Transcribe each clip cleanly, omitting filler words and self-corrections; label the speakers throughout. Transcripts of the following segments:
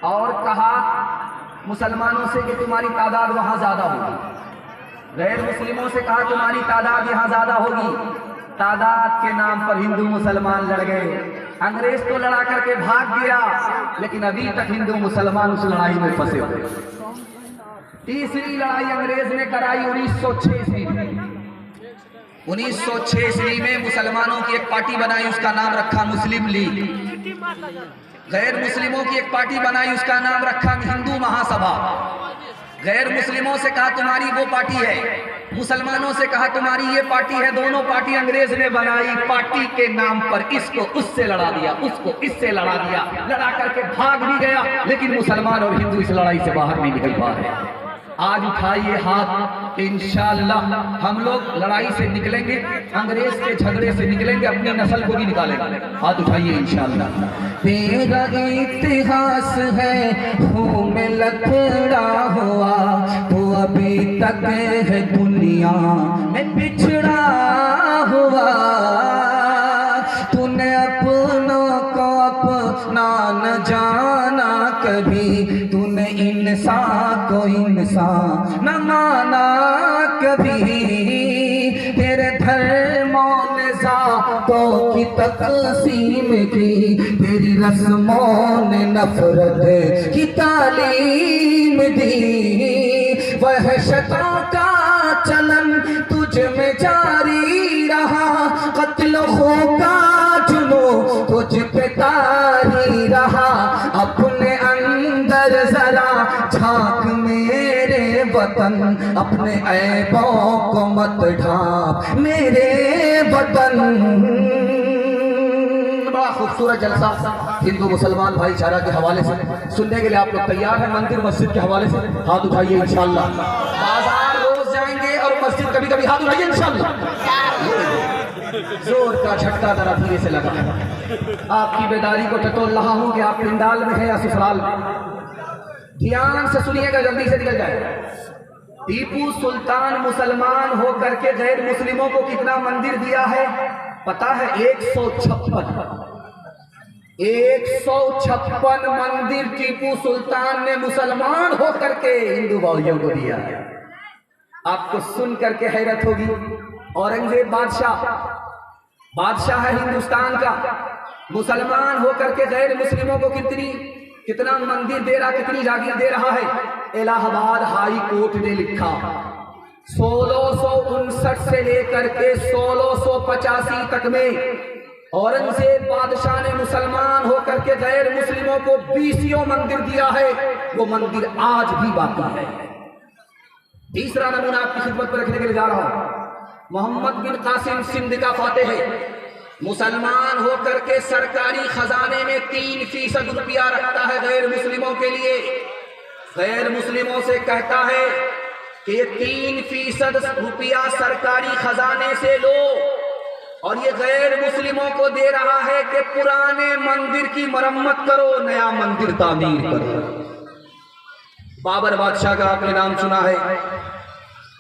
Speaker 1: और कहा मुसलमानों से कि तुम्हारी तादाद वहां ज्यादा होगी, गैर मुस्लिमों से कहा तुम्हारी तादाद यहाँ ज्यादा होगी। तादाद के नाम पर हिंदू मुसलमान लड़ गए। अंग्रेज तो लड़ा करके भाग गया, लेकिन अभी तक हिंदू मुसलमान उस लड़ाई में फंसे हुए। तीसरी लड़ाई अंग्रेज ने कराई 1906 ईस्वी में। 1906 ईस्वी में मुसलमानों की एक पार्टी बनाई, उसका नाम रखा मुस्लिम लीग। गैर मुस्लिमों की एक पार्टी बनाई, उसका नाम रखा हिंदू महासभा। गैर मुस्लिमों से कहा तुम्हारी वो पार्टी है, मुसलमानों से कहा तुम्हारी ये पार्टी है। दोनों पार्टी अंग्रेज ने बनाई, पार्टी के नाम पर इसको उससे लड़ा दिया, उसको इससे लड़ा दिया, लड़ा करके भाग भी गया, लेकिन मुसलमान और हिंदू इस लड़ाई से बाहर नहीं निकल पा रहे। आज उठाइए हाथ, इंशाअल्लाह हम लोग लड़ाई से निकलेंगे, अंग्रेज के झगड़े से निकलेंगे, अपनी नस्ल को भी निकालेंगे। हाथ उठाइए इंशाअल्लाह।
Speaker 2: तेरा इतिहास है खून में लथड़ा हुआ, तो अभी तक है दुनिया में पिछड़ा हुआ। तूने अपनों को अपना न जाना कभी, तूने इंसान को इंसान न माना कभी। तेरे धर्मों ने ज़ातों की तक़सीम की, तेरी रस्मों ने नफरत की तालीम दी। वहशतों का चलन तुझ में जारी रहा, कत्ल खो का जुनून तुझ पे तारी रहा। अपने अंदर जरा झांक मेरे वतन, अपने ऐबों को मत ढांप मेरे वतन।
Speaker 1: बड़ा खूबसूरत जलसा हिंदू मुसलमान भाईचारा के हवाले से सुनने के लिए आप लोग तैयार हैं? मंदिर मस्जिद के हवाले से हाथ उठाइए इंशाअल्लाह। बाजार रोज जाएंगे और मस्जिद कभी कभी, हाथ उठाइए इंशाअल्लाह। जोर का झटका जरा धीरे से लगा। आपकी बेदारी को टटोल रहा हूं कि आप पिंडाल में है या ससुराल में। ध्यान से सुनिएगा, जल्दी से निकल जाए। टीपू सुल्तान मुसलमान होकर के गैर मुस्लिमों को कितना मंदिर दिया है पता है? 156 मंदिर टीपू सुल्तान ने मुसलमान होकर के हिंदू भाइयों को दिया है। आपको सुन करके हैरत होगी। औरंगजेब बादशाह है हिंदुस्तान का, मुसलमान होकर के गैर मुस्लिमों को कितना मंदिर दे रहा, कितनी जागीर दे रहा है। इलाहाबाद हाई कोर्ट ने लिखा 1659 से लेकर के 1685 तक में औरंगजेब बादशाह ने मुसलमान होकर के गैर मुस्लिमों को 20 मंदिर दिया है। वो मंदिर आज भी बाकी है। तीसरा नमूना आपकी खिदमत पर रखने के लिए जा रहा हूं। मोहम्मद बिन कासिम सिंध का फातेह है, मुसलमान होकर के सरकारी खजाने में 3% रुपया रखता है गैर मुस्लिमों के लिए। गैर मुस्लिमों से कहता है कि 3% रुपया सरकारी खजाने से लो, और ये गैर मुस्लिमों को दे रहा है कि पुराने मंदिर की मरम्मत करो, नया मंदिर तामीर करो। बाबर बादशाह का आपने नाम सुना है।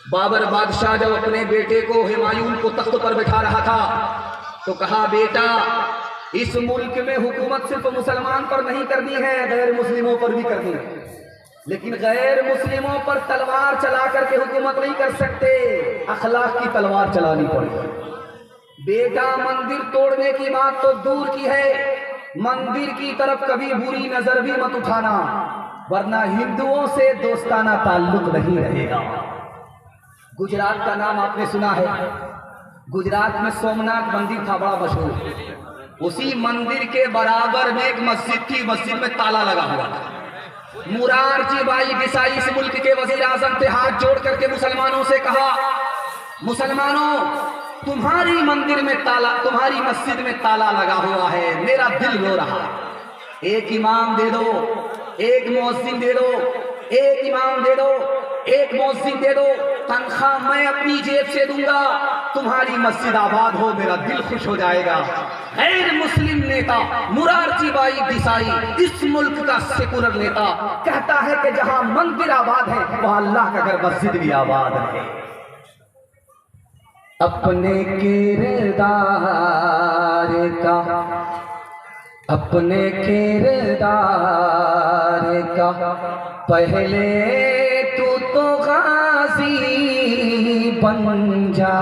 Speaker 1: बाबर बादशाह जब अपने बेटे को हुमायूं को तख्त पर बैठा रहा था तो कहा, बेटा इस मुल्क में हुकूमत सिर्फ मुसलमान पर नहीं करनी है, गैर मुस्लिमों पर भी करनी है, लेकिन गैर मुस्लिमों पर तलवार चला करके हुकूमत नहीं कर सकते, अखलाक की तलवार चलानी पड़ेगी। बेटा मंदिर तोड़ने की बात तो दूर की है, मंदिर की तरफ कभी बुरी नजर भी मत उठाना, वरना हिंदुओं से दोस्ताना ताल्लुक नहीं रहेगा। गुजरात का नाम आपने सुना है। गुजरात में सोमनाथ मंदिर था, बड़ा मशहूर। उसी मंदिर के बराबर में एक मस्जिद थी, मस्जिद में ताला लगा हुआ था। मुरारजी भाई देसाई इस मुल्क के वजीर आजम थे, हाथ जोड़ करके मुसलमानों से कहा, मुसलमानों तुम्हारी मंदिर में ताला, तुम्हारी मस्जिद में ताला लगा हुआ है, मेरा दिल रो रहा है। एक इमाम दे दो, एक मुअज्जिन दे दो, एक इमाम दे दो, एक मुअज्जिन दे दो, तनख्वाह मैं अपनी जेब से दूंगा, तुम्हारी मस्जिद आबाद हो, मेरा दिल खुश हो जाएगा। गैर मुस्लिम नेता मुरारजी भाई देसाई, इस मुल्क का सेकुलर नेता, कहता है कि जहां मंदिर आबाद है वहां अल्लाह का घर मस्जिद भी आबाद है।
Speaker 2: अपने किरदार का, अपने किरदार
Speaker 1: क्या?
Speaker 2: पहले तू तो गाजी बन जा,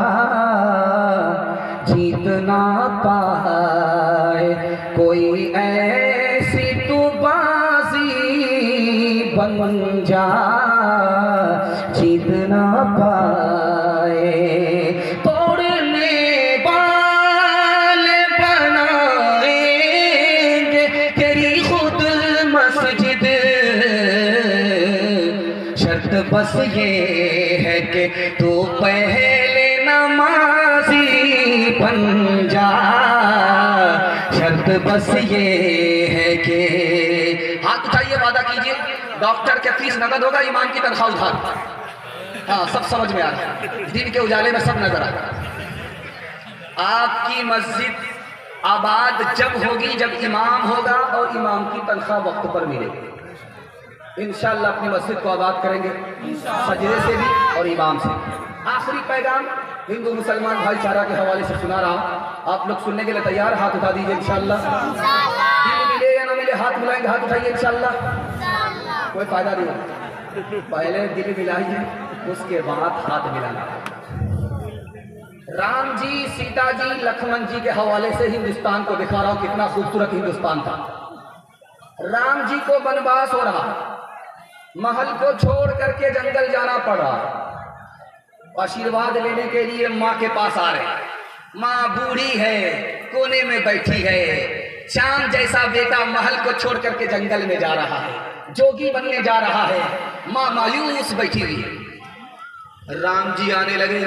Speaker 2: जीत ना पाए कोई ऐसी तू बाजी बन जा, जीत ना पाए। तोड़ने वाले बनाएंगे तेरी खुद मस्जिद, शर्त बस ये है कि तू पहले नमाजी बन जा, शर्त बस ये है कि।
Speaker 1: हाथ उठाइए, वादा कीजिए। डॉक्टर के फीस नगद होगा, ईमान की तनख्वाह उधार। हाँ, सब समझ में आ रहा है, दिन के उजाले में सब नजर आ रहा है। आपकी मस्जिद आबाद जब होगी जब इमाम होगा और इमाम की तनख्वाह वक्त पर मिलेगी। इंशाअल्लाह अपनी मस्जिद को आबाद करेंगे, सजदे से भी और इमाम से। आखिरी पैगाम हिंदू मुसलमान भाईचारा के हवाले से सुना रहा हूं, आप लोग सुनने के लिए तैयार? हाथ उठा दीजिए इंशाअल्लाह। दिल मिले या ना मिले, हाथ मिलाएंगे, हाथ उठाइए इंशाअल्लाह। कोई फायदा नहीं होगा, पहले दिल मिलाइए, उसके बाद हाथ मिलाना। राम जी, सीता जी, लक्ष्मण जी के हवाले से हिंदुस्तान को दिखा रहा हूं, कितना खूबसूरत हिंदुस्तान था। राम जी को वनवास हो रहा, महल को छोड़ करके जंगल जाना पड़ रहा, आशीर्वाद लेने के लिए माँ के पास आ रहे। माँ बूढ़ी है, कोने में बैठी है, चांद जैसा बेटा महल को छोड़ करके जंगल में जा रहा है, जोगी बनने जा रहा है, माँ मायूस बैठी हुई है। राम जी आने लगे,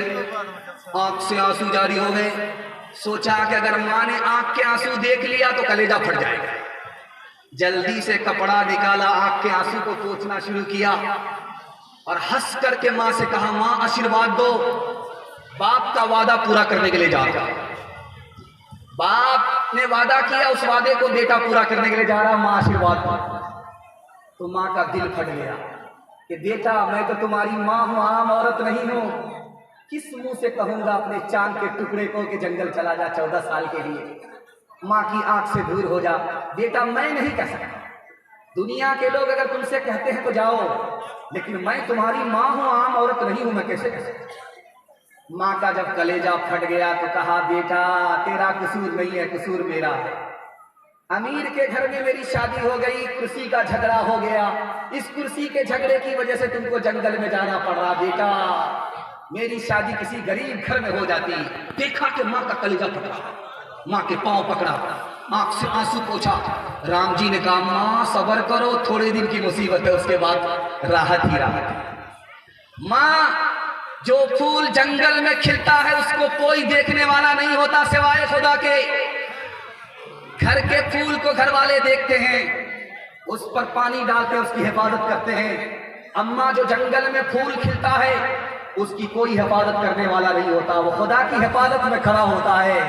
Speaker 1: आंख से आंसू जारी हो गए। सोचा कि अगर माँ ने आंख के आंसू देख लिया तो कलेजा फट जाएगा। जल्दी से कपड़ा निकाला, आंख के आंसू को पोंछना शुरू किया और हंस करके माँ से कहा, माँ आशीर्वाद दो, बाप का वादा पूरा करने के लिए जा रहा। बाप ने वादा किया, उस वादे को बेटा पूरा करने के लिए जा रहा, माँ आशीर्वाद दो। तो माँ का दिल फट गया कि बेटा मैं तो तुम्हारी माँ हूं, आम औरत नहीं हूं। किस मुंह से कहूंगा अपने चांद के टुकड़े को कि जंगल चला जा 14 साल के लिए, माँ की आंख से दूर हो जा। बेटा मैं नहीं कह सकता, दुनिया के लोग अगर तुमसे कहते हैं तो जाओ, लेकिन मैं तुम्हारी माँ हूं, आम औरत नहीं हूं, मैं कैसे कह सकता। माँ का जब कलेजा फट गया तो कहा, बेटा तेरा कसूर नहीं है, कसूर मेरा है। अमीर के घर में मेरी शादी हो गई, कुर्सी का झगड़ा हो गया, इस कुर्सी के झगड़े की वजह से तुमको जंगल में जाना पड़ रहा। बेटा मेरी शादी किसी गरीब घर में हो जाती। देखा कि माँ का कलेजा पकड़ा, माँ के पांव पकड़ा, आंख से आंसू पोंछा। राम जी ने कहा, माँ सब्र करो, थोड़े दिन की मुसीबत है, उसके बाद राहत ही राहत। माँ, जो फूल जंगल में खिलता है उसको कोई देखने वाला नहीं होता सिवाय खुदा के। घर के फूल को घर वाले देखते हैं, उस पर पानी डालते, उसकी हिफाजत करते हैं। अम्मा, जो जंगल में फूल खिलता है उसकी कोई हिफाजत करने वाला नहीं होता, वो खुदा की हिफाजत में खड़ा होता है।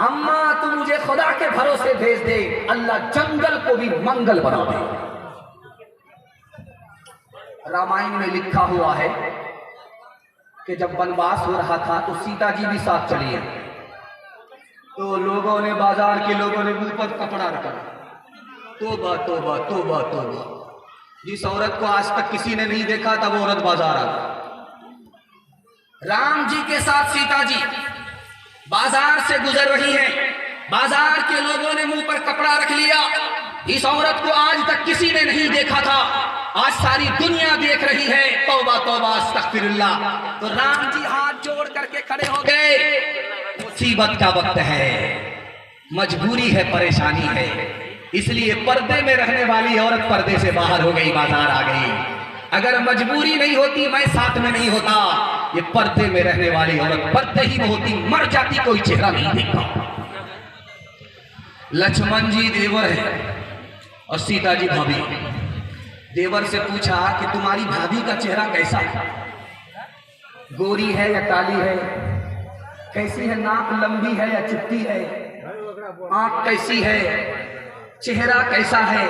Speaker 1: अम्मा तू मुझे खुदा के भरोसे भेज दे, अल्लाह जंगल को भी मंगल बना दे। रामायण में लिखा हुआ है कि जब वनवास हो रहा था तो सीता जी भी साथ चली है। तो लोगों ने, बाजार के लोगों ने मुंह पर कपड़ा रखा, तोबा तोबा तोबा तोबा, जिस औरत को आज तक किसी ने नहीं देखा था वो औरत बाजार आ गई। राम जी के साथ सीता जी बाजार से गुजर रही हैं, बाजार के लोगों ने मुंह पर कपड़ा रख लिया। इस औरत को आज तक किसी ने नहीं देखा था, आज सारी दुनिया देख रही है। तौबा तौबा अस्तगफिरुल्लाह। तो राम जी हाथ जोड़ करके खड़े हो गए। मुसीबत का वक्त है, मजबूरी है, परेशानी है, इसलिए पर्दे में रहने वाली औरत पर्दे से बाहर हो गई, बाजार आ गई। अगर मजबूरी नहीं होती मैं साथ में नहीं होता। ये पर्दे में रहने वाली औरत पर्दे ही में होती, मर जाती, कोई चेहरा नहीं देखता। लक्ष्मण जी देवर है और सीता जी भाभी। देवर से पूछा कि तुम्हारी भाभी का चेहरा कैसा है, गोरी है या काली है, कैसी है, नाक लंबी है या चुट्टी है, आंख कैसी है, चेहरा कैसा है।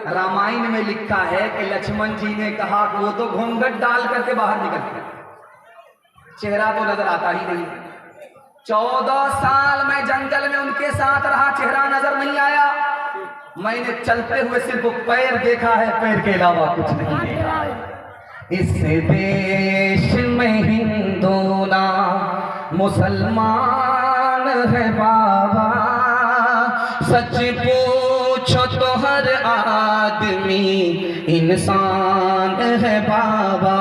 Speaker 1: रामायण में लिखा है कि लक्ष्मण जी ने कहा कि वो तो घूंघट डाल करके बाहर निकलते, चेहरा तो नजर आता ही नहीं। 14 साल में जंगल में उनके साथ रहा, चेहरा नजर नहीं आया। मैंने चलते हुए सिर्फ पैर देखा है, पैर के अलावा कुछ नहीं देखा।
Speaker 2: इस देश में हिंदू ना मुसलमान है बाबा, सच पूछो तो हर आदमी इंसान है बाबा।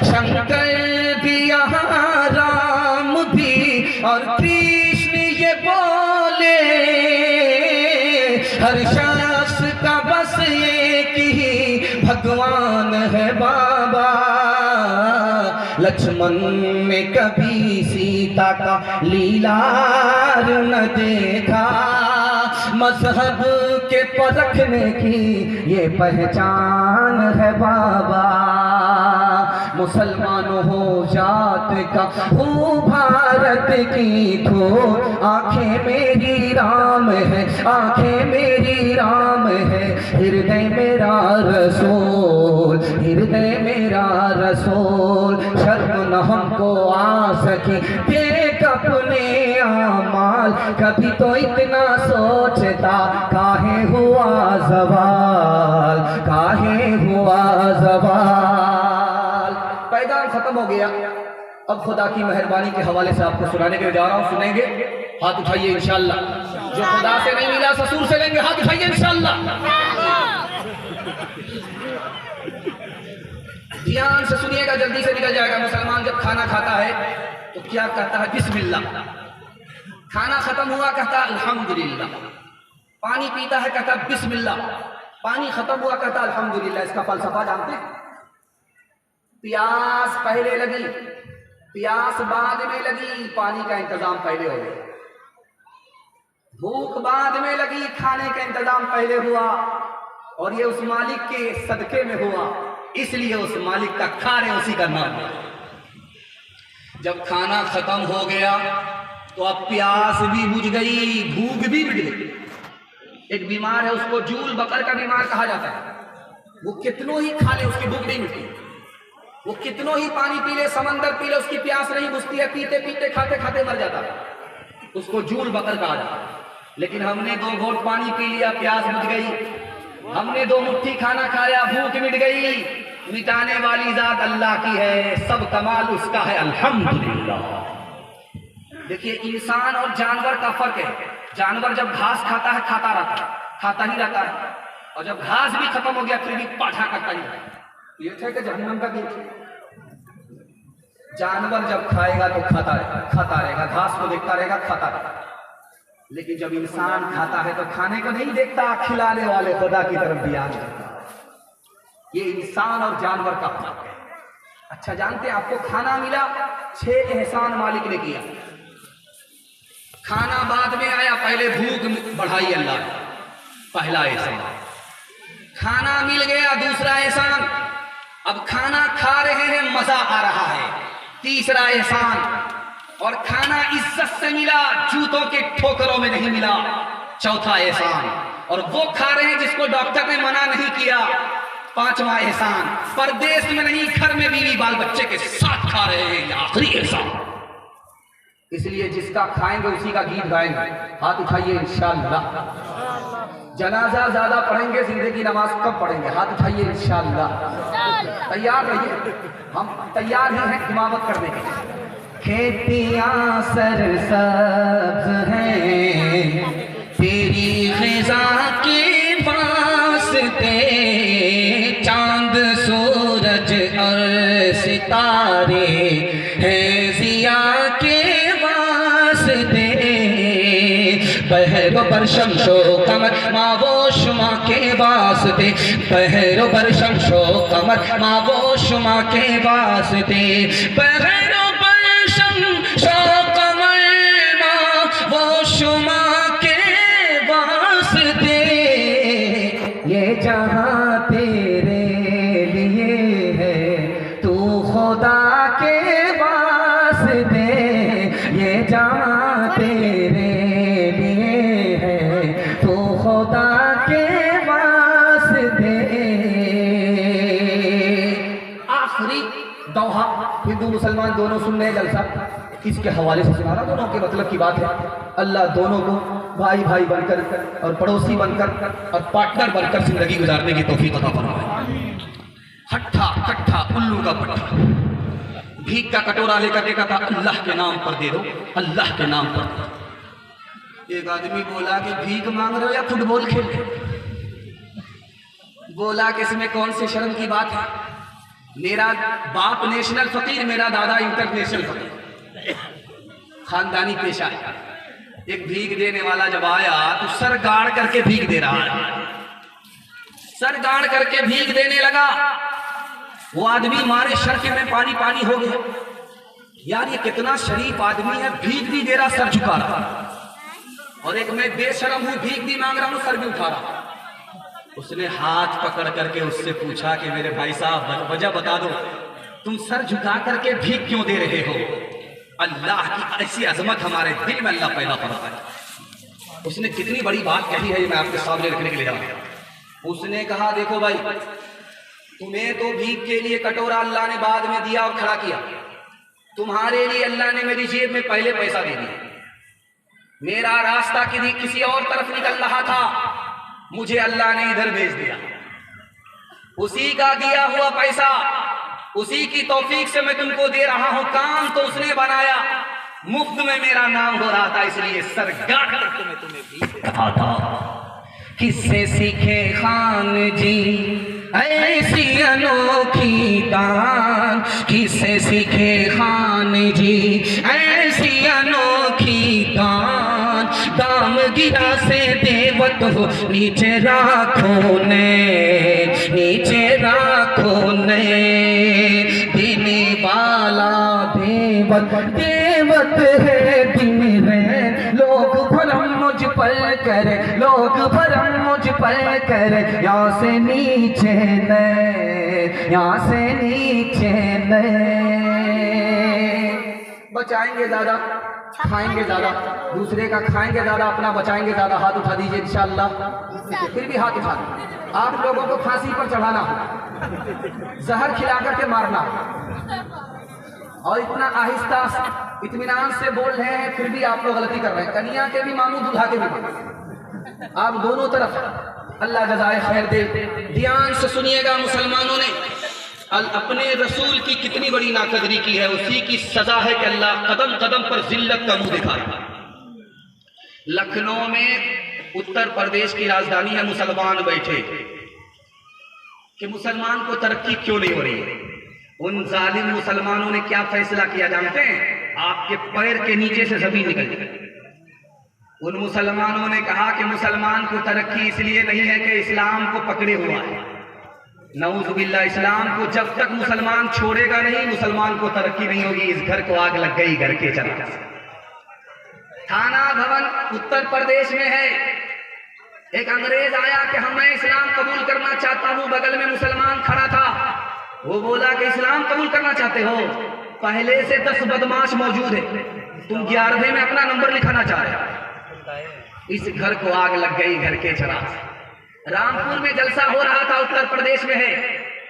Speaker 2: शंकर भी यहाँ राम भी और कृष्ण ये बोले, हर शख्स का बस एक ही भगवान है बाबा। लक्ष्मण ने कभी सीता का लीलार न देखा, मजहब के परखने की ये पहचान है बाबा। मुसलमान हो जात का हो भारत की तो आंखें मेरी राम है, आंखें मेरी राम है। हृदय मेरा रसूल, हृदय मेरा रसूल। शर्म न हमको आ सकी देख अपने आमाल, कभी तो इतना सोचता काहे हुआ जवाल, काहे हुआ जवाल।
Speaker 1: पैगाम खत्म हो गया। अब खुदा की मेहरबानी के हवाले से आपको सुनाने के लिए जा रहा हूं, सुनेंगे? हाथ उठाइए इंशाअल्लाह। जो खुदा से नहीं मिला ससुर से लेंगे, हाथ उठाइए इंशाअल्लाह। ध्यान से सुनिएगा, जल्दी से निकल जाएगा। मुसलमान जब खाना खाता है तो क्या कहता है? बिस्मिल्लाह। खाना खत्म हुआ कहता है अल्हम्दुलिल्लाह। पानी पीता है कहता है बिस्मिल्लाह। पानी खत्म हुआ कहता है अल्हम्दुलिल्लाह। इसका फलसफा जानते हैं? प्यास पहले लगी, प्यास बाद में लगी, पानी का इंतजाम पहले हो गया। भूख बाद में लगी, खाने का इंतजाम पहले हुआ। और ये उस मालिक के सदके में हुआ, इसलिए उस मालिक का कार्य उसी का नाम है। जब खाना खत्म हो गया तो अब प्यास भी बुझ गई, भूख भी मिट गई। एक बीमार है, उसको जूल बकर का बीमार कहा जाता है। वो कितनों ही खा ले उसकी भूख नहीं मिटती, वो कितनों ही पानी पी ले, समंदर पी ले, उसकी प्यास नहीं बुझती है। पीते पीते खाते खाते मर जाता है, उसको जूल बकर कहा जाता है। लेकिन हमने 2 घोट पानी पी लिया, प्यास बुझ गई। हमने 2 मुट्ठी खाना खाया, भूख मिट गई। मिटाने वाली जात अल्लाह की है, सब कमाल उसका है, अल्हम्दुलिल्लाह। देखिए, इंसान और जानवर का फर्क है। जानवर जब घास खाता है खाता रहता है, खाता ही रहता है, और जब घास भी खत्म हो गया फिर भी पाठा करता ही है। ये थे कि जहन्नम का दिन। जानवर जब खाएगा तो खाता रहेगा, घास को देखता रहेगा, खाता रहेगा। लेकिन जब इंसान खाता है तो खाने को नहीं देखता, खिलाने वाले खुदा की तरफ ध्यान देता। ये इंसान और जानवर का फर्क है। अच्छा, जानते हैं आपको खाना मिला, 6 एहसान मालिक ने किया। खाना बाद में आया, पहले भूख बढ़ाई अल्लाह ने, पहला एहसान। खाना मिल गया, दूसरा एहसान। अब खाना खा रहे हैं, मजा आ रहा है, तीसरा एहसान। और खाना इज्जत से मिला, जूतों के ठोकरों में नहीं मिला, चौथा एहसान। और वो खा रहे हैं जिसको डॉक्टर ने मना नहीं किया, 5वां एहसान। परदेश में नहीं, घर में बीवी बाल बच्चे के साथ खा रहे हैं, ये आखिरी एहसान। इसलिए जिसका खाएंगे उसी का गीत गाएंगे। हाथ उठाइए इंशाअल्लाह। जनाजा ज्यादा पढ़ेंगे, जिंदगी नमाज कब पढ़ेंगे? हाथ उठाइए इंशाअल्लाह। तैयार रहिए, हम तैयार ही हैं इमामत करने के लिए।
Speaker 2: खेतियाँ सरसब्ज हैं तेरी ग़िज़ा के वास्ते, चांद सूरज और सितारे हैं ज़िया के वास्ते। बहरो पर शम्सो कमर मावो शुमा के वास्ते, बहरो पर शम्सो कमर मावो शुमा के वास्ते। बहरो वो शुमा के वास्ते, ये जहां तेरे लिए है, तू खुदा के वास्ते। ये जहां तेरे लिए है, तू खुदा के वास्ते।
Speaker 1: आखिरी दोहा हिंदू मुसलमान दोनों सुन रहे जलसा, किसके हवाले से सुना रहा? दोनों के मतलब की बात है। अल्लाह दोनों को भाई भाई बनकर और पड़ोसी बनकर और पार्टनर बनकर जिंदगी गुजारने की तौफीक अता फरमाए। हट्ठा कट्ठा उल्लू का पट्टा, भीख का कटोरा लेकर देखा था, अल्लाह के नाम पर दे दो, अल्लाह के नाम पर। एक आदमी बोला कि भीख मांग रहे हो या फुटबॉल खेल रहे हो? बोला कि इसमें कौन सी शर्म की बात है, मेरा बाप नेशनल फकीर, मेरा दादा इंटरनेशनल फकीर, खानदानी पेशा है। एक भीख देने वाला जब आया तो सर गाड़ करके भीख दे रहा है, सर गाड़ करके भीख देने लगा। वो आदमी मारे शर्क में पानी पानी हो गया, यार ये कितना शरीफ आदमी है, भीख भी दे रहा, सर झुका रहा, और एक मैं बेशरम हूं, भीख भी मांग रहा हूं, सर भी उठा रहा। उसने हाथ पकड़ करके उससे पूछा कि मेरे भाई साहब वजह बता दो, तुम सर झुका करके भीख क्यों दे रहे हो? अल्लाह की ऐसी अजमत हमारे दिल में अल्लाह पैदा करता है। उसने कितनी बड़ी बात कही है, मैं आपके सामने रखने के लिए जा रहा हूं। उसने कहा देखो भाई, तुम्हें तो भीख के लिए कटोरा अल्लाह ने बाद में दिया और खड़ा किया, तुम्हारे लिए अल्लाह ने मेरी जेब में पहले पैसा दे दिया। मेरा रास्ता किसी और तरफ निकल रहा था, मुझे अल्लाह ने इधर भेज दिया। उसी का दिया हुआ पैसा, उसी की तौफीक से मैं तुमको दे रहा हूं। काम तो उसने बनाया, मुफ्त में मेरा नाम हो रहा था, इसलिए सर गाड़ करके मैं तुम्हें भी रहा था।
Speaker 2: किससे सीखे खान जी ऐसी अनोखी दान, किससे सीखे खान जी ऐसी अनोखी दान। दाम गिरा से देवत हो नीचे राखो ने, नीचे राखो ने। देने वाला देवत, देवत है दिन है। लोग भरम मुझ पर करे, लोग भरम मुझ पर करे। यहाँ से नीचे न, यहाँ से नीचे न। बचाएंगे ज्यादा, खाएंगे ज्यादा, दूसरे का खाएंगे ज्यादा, अपना बचाएंगे ज्यादा। हाथ उठा दीजिए इंशाअल्लाह। फिर भी हाथ उठा दीजिए। आप लोगों को फांसी पर चढ़ाना, जहर खिला करके मारना, और इतना आहिस्ता इत्मीनान से बोल रहे हैं, फिर भी आप लोग गलती कर रहे हैं। कन्या के भी मामू, दूल्हा के भी, आप दोनों तरफ अल्लाह जज़ाए खैर दे। ध्यान से सुनिएगा मुसलमानों ने अपने रसूल की कितनी बड़ी नाकदरी की है, उसी की सजा है कि अल्लाह कदम कदम पर जिल्लत का मुंह दिखाए। लखनऊ में उत्तर प्रदेश की राजधानी है, मुसलमान बैठे कि मुसलमान को तरक्की क्यों नहीं हो रही है। उन जालिम मुसलमानों ने क्या फैसला किया जानते हैं? आपके पैर के नीचे से जमीन निकल गई। उन मुसलमानों ने कहा कि मुसलमान को तरक्की इसलिए नहीं है कि इस्लाम को पकड़े हुआ है। नऊजुबिल्लाह, इस्लाम को जब तक मुसलमान छोड़ेगा नहीं, मुसलमान को तरक्की नहीं होगी। इस घर को आग लग गई, घर के चला। थाना भवन उत्तर प्रदेश में है। एक अंग्रेज आया कि मैं इस्लाम कबूल करना चाहता हूं, बगल में मुसलमान खड़ा था। वो बोला कि इस्लाम कबूल करना चाहते हो? पहले से 10 बदमाश मौजूद है, तुम 11वें में अपना नंबर लिखाना चाह रहे हो। इस घर को आग लग गई, घर के चला। रामपुर में जलसा हो रहा था, उत्तर प्रदेश में है,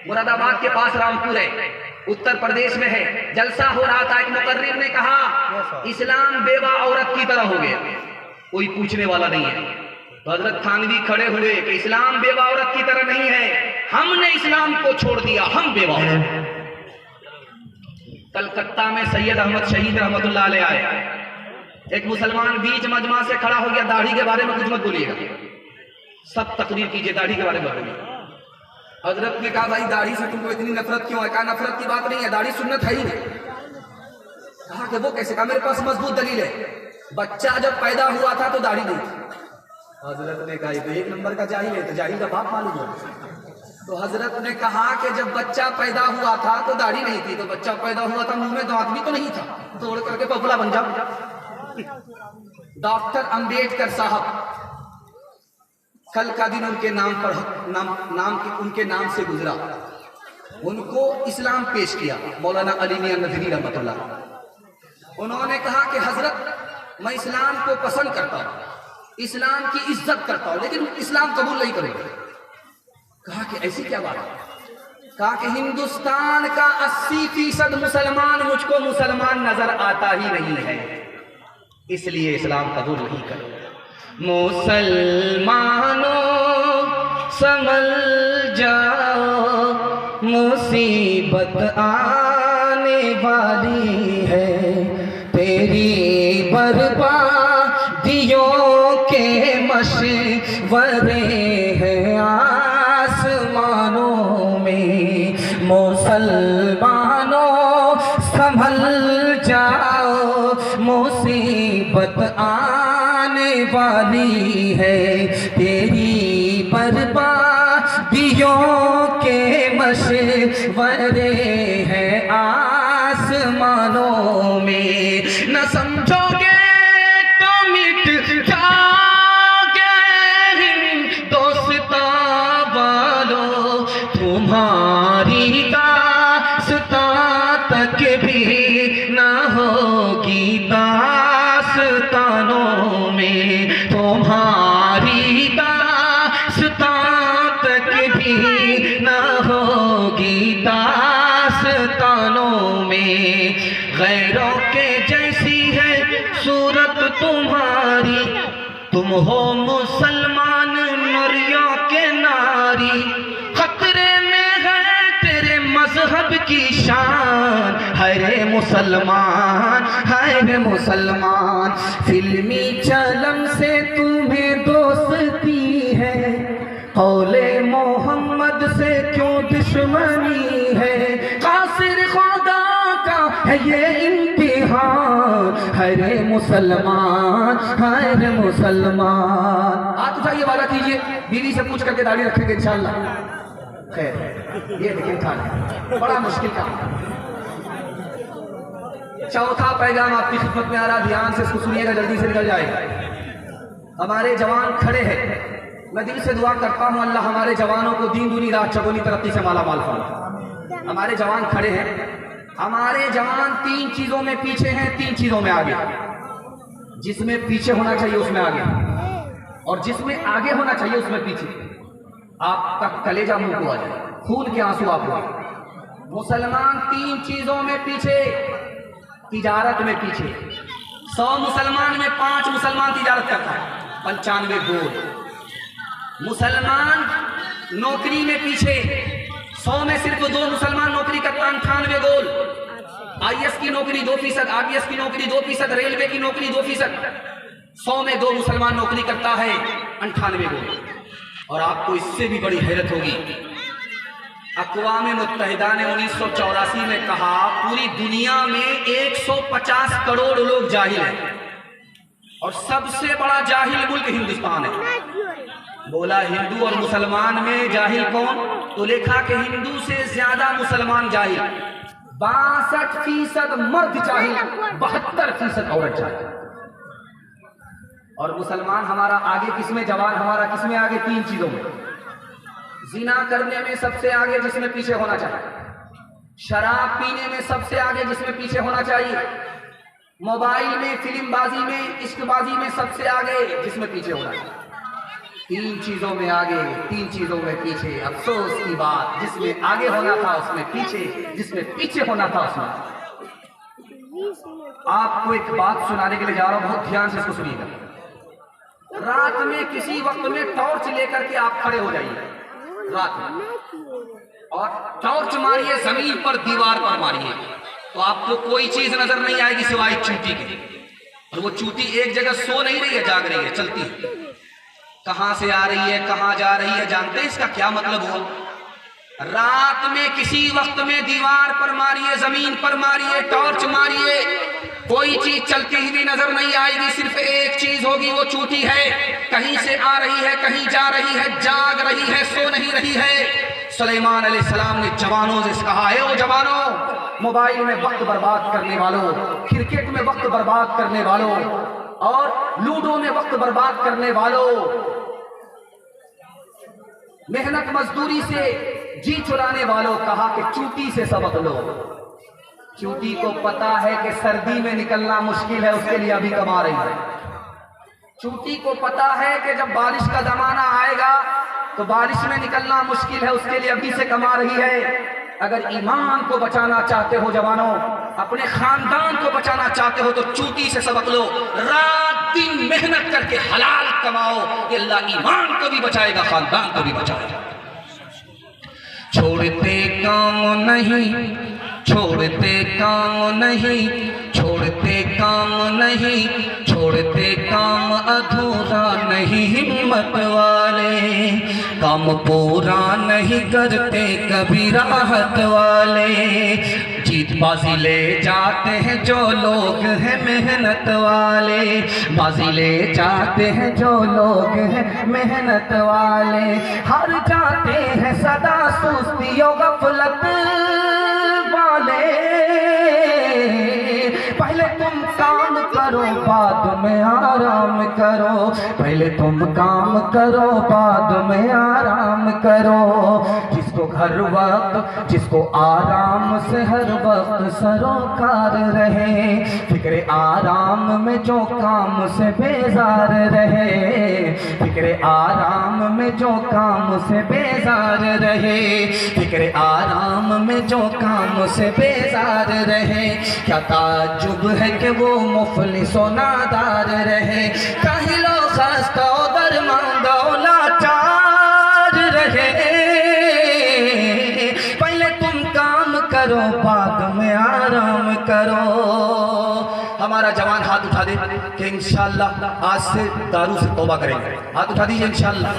Speaker 2: मुरादाबाद के पास रामपुर है, उत्तर प्रदेश में है। जलसा हो रहा था, एक मुकर्रिर ने कहा इस्लाम बेवा औरत की तरह हो गया, कोई पूछने वाला नहीं है। तो हजरत थानवी खड़े हुए कि इस्लाम बेवा औरत की तरह नहीं है, हमने इस्लाम को छोड़ दिया, हम बेवा औरत। कलकत्ता में सैयद अहमद शहीद रहमतुल्लाह अलैह आए। एक मुसलमान बीच मजमा से खड़ा हो गया, दाढ़ी के बारे में कुछ मत बोलिएगा, सब तकरीर कीजिए, दाढ़ी के बारे में बोलिए। हजरत ने कहा भाई दाढ़ी से तुमको इतनी नफरत क्यों है? कहा नफरत की बात नहीं है, दाढ़ी सुन्नत है ही नहीं। कहा कि वो कैसे? कहा मेरे पास मजबूत दलील है, बच्चा जब पैदा हुआ था तो दाढ़ी नहीं थी। हजरत ने कहा तो एक नंबर का जाहिल है, तो जाहिल का बाप मालूम है। तो हजरत ने कहा कि जब बच्चा पैदा हुआ था तो दाढ़ी नहीं थी, तो बच्चा पैदा हुआ था मुंह में दांत भी तो नहीं था, तोड़ करके पपला बन जाओ। डॉक्टर अंबेडकर साहब, कल का दिन उनके नाम पर उनके नाम से गुजरा। उनको इस्लाम पेश किया मौलाना अली मियां नदवी रहमतुल्लाह। उन्होंने कहा कि हजरत मैं इस्लाम को पसंद करता हूँ, इस्लाम की इज्जत करता हूँ, लेकिन इस्लाम कबूल नहीं करेगा। कहा कि ऐसी क्या बात है? कहा कि हिंदुस्तान का 80% मुसलमान मुझको मुसलमान नजर आता ही नहीं है, इसलिए इस्लाम कबूल नहीं करेगा। मुसलमानों संभल जाओ, मुसीबत आने वाली है, तेरी बर्बादियों के मशवरे हैं आसमानों में। मुसलमानों संभल जाओ, मुसीबत आने वाली है, तेरी बर्बादियों के मशवरे हैं आसमानों में। न समझोगे तो मिट जाओगे हिंदुस्तां वालों, तुम्हारी दास्तां तक भी न होगी दास्तानों में, तुम्हारी दास्तां तक भी न होगी दास्तानों में। गैरों के जैसी है सूरत तुम्हारी, तुम हो मुसलमान नरियों के नारी, खतरे में है तेरे मजहब की शान, हरे मुसलमान, हरे मुसलमान। फिल्मी चलम से तुम्हें दोस्ती है, कौले मोहम्मद से क्यों दुश्मनी है, कासिर खुदा का है ये इम्तिहान, हरे मुसलमान, हरे मुसलमान।
Speaker 1: हाथ उठाइए, वादा कीजिए, बीवी से पूछ करके दाढ़ी रखेंगे इंशाल्लाह। खैर, ये देखिए था बड़ा मुश्किल काम। चौथा पैगाम आपकी खिदमत में आ रहा, ध्यान से इसको सुनिएगा, जल्दी से निकल जाएगा। हमारे जवान खड़े हैं, मैं दिल से दुआ करता हूं अल्लाह हमारे जवानों को दीन दुनी रात चौगुनी तरक्की से माला माल फरमाए। हमारे जवान खड़े हैं, हमारे जवान तीन चीजों में पीछे हैं, तीन चीजों में आगे। जिसमें पीछे होना चाहिए उसमें आगे, और जिसमें आगे होना चाहिए उसमें पीछे। आपका कलेजा मुंह को आ जाए, खून के आंसू आप हुए। मुसलमान तीन चीजों में पीछे, तिजारत में पीछे। 100 मुसलमान में 5 मुसलमान तिजारत करता है, 95 गोल। मुसलमान नौकरी में पीछे, 100 में सिर्फ 2 मुसलमान नौकरी करता, 98 गोल। IAS की नौकरी 2%, RBS की नौकरी 2%, रेलवे की नौकरी 2%। 100 में 2 मुसलमान नौकरी करता है, 98 गोल। और आपको इससे भी बड़ी हैरत होगी, अक़वाम मुत्तहिदा ने 1984 में कहा पूरी दुनिया में 150 करोड़ लोग जाहिल हैं, और सबसे बड़ा जाहिल मुल्क हिंदुस्तान है। बोला हिंदू और मुसलमान में जाहिल कौन, तो लिखा कि हिंदू से ज्यादा मुसलमान जाहिल। 62% मर्द जाहिल, 72% औरत जाहिल। और मुसलमान हमारा आगे किसमें, जवान हमारा किसमें आगे, 3 चीजों में। जिना करने में सबसे आगे, जिसमें पीछे होना चाहिए। शराब पीने में सबसे आगे, जिसमें पीछे होना चाहिए। मोबाइल में, फिल्मबाजी में, इश्कबाजी में सबसे आगे, जिसमें पीछे होना चाहिए। 3 चीजों में आगे, 3 चीजों में पीछे। अफसोस की बात, जिसमें आगे होना था उसमें पीछे, जिसमें पीछे होना था उसमें। आपको एक बात सुनाने के लिए जा रहा हूं, बहुत ध्यान से इसको सुनिएगा। रात में किसी वक्त में टॉर्च लेकर के आप खड़े हो जाइए रात में, और टॉर्च मारिए, जमीन पर, दीवार पर मारिए, तो आपको कोई चीज नजर नहीं आएगी सिवाय चूंटी के। और वो चूंटी एक जगह सो नहीं रही है, जाग रही है, चलती है। कहां से आ रही है, कहां जा रही है, जानते हैं इसका क्या मतलब हुआ? रात में किसी वक्त में दीवार पर मारिए, जमीन पर मारिए, टॉर्च मारिए, कोई चीज चलती हुई नजर नहीं आएगी, सिर्फ एक चीज होगी, वो चूंटी है। कहीं से आ रही है, कहीं जा रही है, जाग रही है, सो नहीं रही है। सुलेमान अलैहिस्सलाम ने जवानों से कहा है, ओ जवानों, मोबाइल में वक्त बर्बाद करने वालों, क्रिकेट में वक्त बर्बाद करने वालों, और लूडो में वक्त बर्बाद करने वालों, मेहनत मजदूरी से जी चुराने वालों, कहा कि चूंटी से सबक लो। चूंटी को पता है कि सर्दी में निकलना मुश्किल है, उसके लिए अभी कमा रही है। चूंटी को पता है कि जब बारिश का जमाना आएगा तो बारिश में निकलना मुश्किल है, उसके लिए अभी से कमा रही है। अगर ईमान को बचाना चाहते हो जवानों, अपने खानदान को बचाना चाहते हो तो चूटी से सबक लो, रात दिन मेहनत करके हलाल कमाओ, ये अल्लाह ईमान को भी बचाएगा, खानदान को भी बचाएगा। छोड़ते काम नहीं, छोड़ते काम नहीं, छोड़ते काम नहीं, छोड़ते काम अधूरा नहीं, हिम्मत वाले काम पूरा नहीं करते कभी राहत वाले। जीत बाजी ले जाते हैं जो लोग हैं मेहनत वाले, बाजी ले जाते हैं जो लोग हैं मेहनत वाले। हार जाते हैं सदा सुस्तियों गफलत वाले। पहले तुम काम करो बाद में आराम करो, पहले तुम काम करो बाद में आराम करो। जिसको हर वक्त, जिसको आराम से हर वक्त सरोकार रहे, फिक्रे आराम में जो काम से बेजार रहे, फिक्रे आराम में जो काम से बेजार रहे, फिक्रे आराम में जो काम से बेजार रहे। क्या ताज्जुब है कि वो मुफलिसो नादार रहे, काहिलो खस्ता दरमांदा लाचार रहे। पहले तुम काम करो बाद में आराम करो। हमारा जवान हाथ उठा दे कि इंशाअल्लाह आज से दारू से तौबा करेंगे। हाथ उठा दीजिए इंशाअल्लाह।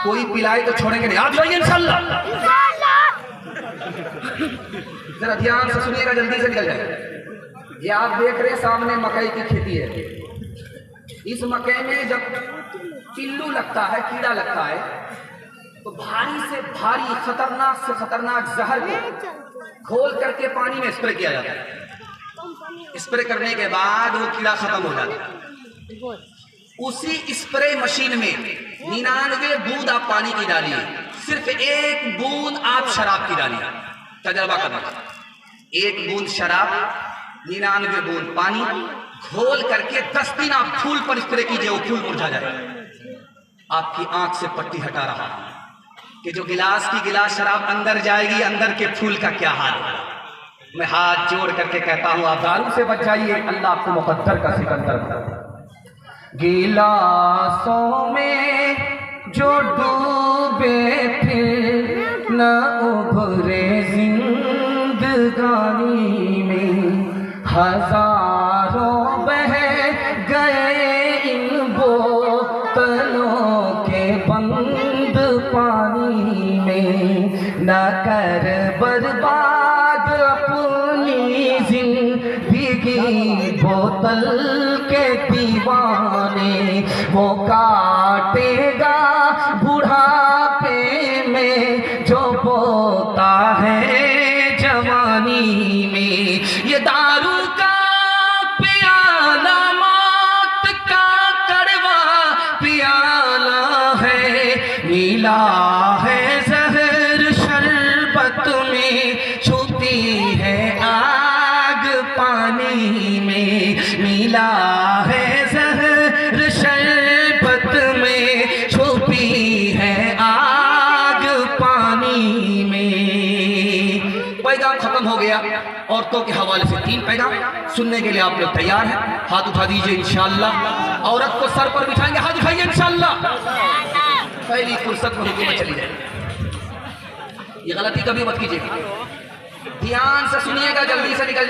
Speaker 1: कोई पिलाए तो छोड़ेंगे नहीं, हाथ उठाइए इंशाअल्लाह। जरा ध्यान से सुनिएगा, जल्दी से निकल जाए। ये आप देख रहे हैं सामने मकई की खेती है। इस मकई में जब चिल्लू लगता है, कीड़ा लगता है, तो भारी से भारी खतरनाक से खतरनाक जहर को घोल करके पानी में स्प्रे किया जाता है। स्प्रे करने के बाद वो कीड़ा खत्म हो जाता है। उसी स्प्रे मशीन में 99 बूंद आप पानी की डालिए, सिर्फ 1 बूंद आप शराब की डालिए। तजर्बा करना, 1 बूंद शराब, 99 बूंद पानी घोल करके 10 दिन आप फूल पर स्प्रे कीजिए, वो फूल मुरझा जाए। आपकी आंख से पट्टी हटा रहा है कि जो गिलास की गिलास शराब अंदर जाएगी, अंदर के फूल का क्या हाल होगा। मैं हाथ जोड़ करके कहता हूं आप दारू से बच जाइए, अल्लाह आपको मुकद्दर का सिकंदर बनाएगा। गिलासों में जो डूबे थे न उभरे जिंदगानी में, हजारों बह गए इन बोतलों के बंद पानी में। न कर बर्बाद अपनी जिंदगी बोतल के दीवाने, वो काटेगा बुढ़ापे में जो बोता है जवानी में। ये दारू का प्याला मौत का कड़वा प्याला है, नीला है जहर शरबत में, छुपी है आग पानी में। नीला है जहर शरबत में, छुपी है आग पानी में। पैगाम खत्म हो गया। औरतों के हवाले से 3 पैगाम सुनने के लिए आप लोग तैयार हैं? हाथ उठा दीजिए इंशाअल्लाह। औरत को सर पर बिठाएंगे, हाथ उठाइए इंशाअल्लाह। पहली फुर्सत में हुकूमत चली जाए, ये गलती कभी मत कीजिएगा। ध्यान से सुनिएगा, जल्दी से निकल